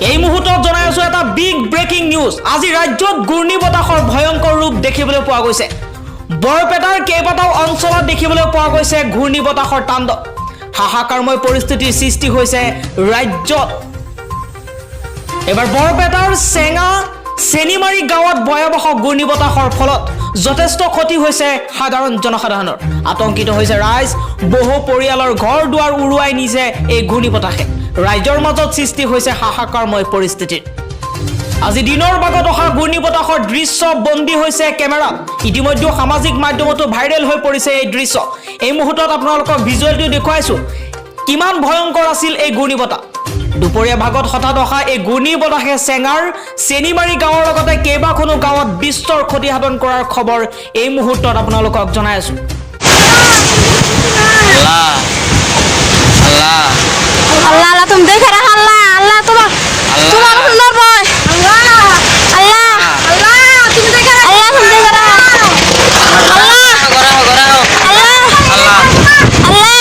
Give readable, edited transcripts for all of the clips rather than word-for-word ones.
এই মুহূৰ্তত জনাই আছো এটা বিগ ব্ৰেকিং নিউজ। আজি ৰাজ্যত ঘূৰ্ণী বতাহৰ ভয়ংকৰ ৰূপ দেখিবলৈ পোৱা গৈছে। বৰপেটাৰ কেইবাটাও অঞ্চলত দেখিবলৈ পোৱা গৈছে ঘূৰ্ণী বতাহৰ তাণ্ডৱ। হাহাকাৰময় পৰিস্থিতিৰ সৃষ্টি হৈছে ৰাজ্যত। এবাৰ বৰপেটাৰ চেঙা চেনিমাৰী গাঁৱত ভয়াৱহ ঘূৰ্ণী বতাহৰ ফলত যথেষ্ট ক্ষতি হৈছে সাধাৰণ জনসাধাৰণৰ। আতংকিত হৈছে ৰাইজ। বহু পৰিয়ালৰ ঘৰ দুৱাৰ উৰুৱাই নিছে এই ঘূৰ্ণী বতাহে। ৰাইজৰ মাজত সৃষ্টি হৈছে হাহাকাৰময় পৰিস্থিতিৰ। আজি দিনৰ ভাগত অহা ঘূৰ্ণী বতাহৰ দৃশ্য বন্দী হৈছে কেমেৰাত। ইতিমধ্যে সামাজিক মাধ্যমতো ভাইৰেল হৈ পৰিছে এই দৃশ্য। এই মুহূৰ্তত আপোনালোকক ভিজুৱেলটো দেখুৱাইছো কিমান ভয়ংকৰ আছিল এই ঘূৰ্ণী বতাহ। দুপৰীয়া ভাগত হঠাৎ অহা এই ঘূৰ্ণী বতাহে চেঙাৰ চেনিমাৰী গাঁৱৰ লগতে কেইবাখনো গাঁৱত বিস্তৰ ক্ষতিসাধন কৰাৰ খবৰ এই মুহূৰ্তত আপোনালোকক জনাই আছো। अल्लाह अल्लाह तुम देख रहे अल्लाह अल्लाह तुम सुंदर बोल अल्लाह अल्लाह अल्लाह तुम देख रहे अल्लाह तुम देख रहे अल्लाह अल्लाह अल्लाह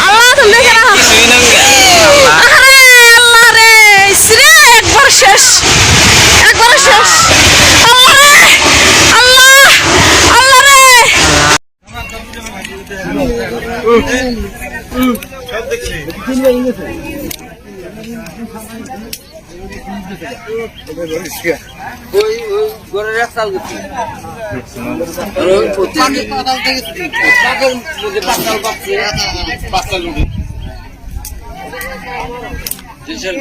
अल्लाह तुम देख रहे अरे अल्लाह रे इसरे एक बार शेष अल्लाह रे अल्लाह अल्लाह रे সব দেখছি ওই ঘরের এক চাল গেছি আর ওই পানি পাতাল থেকে পাগল যে পাতাল পাচ্ছে পাতাল উঠে যেসব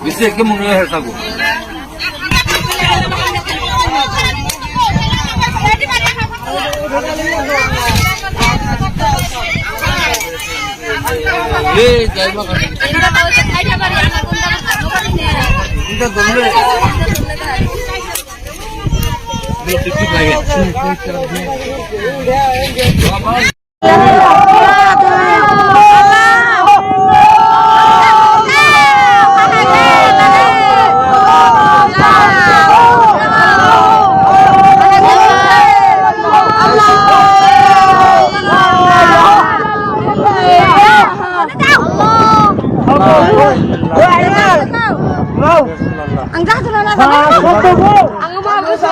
bisa ke mungkin harus aku. Jai makan. Kita dulu. Ini tutup lagi. Enggak tuh nana. Aku bagus.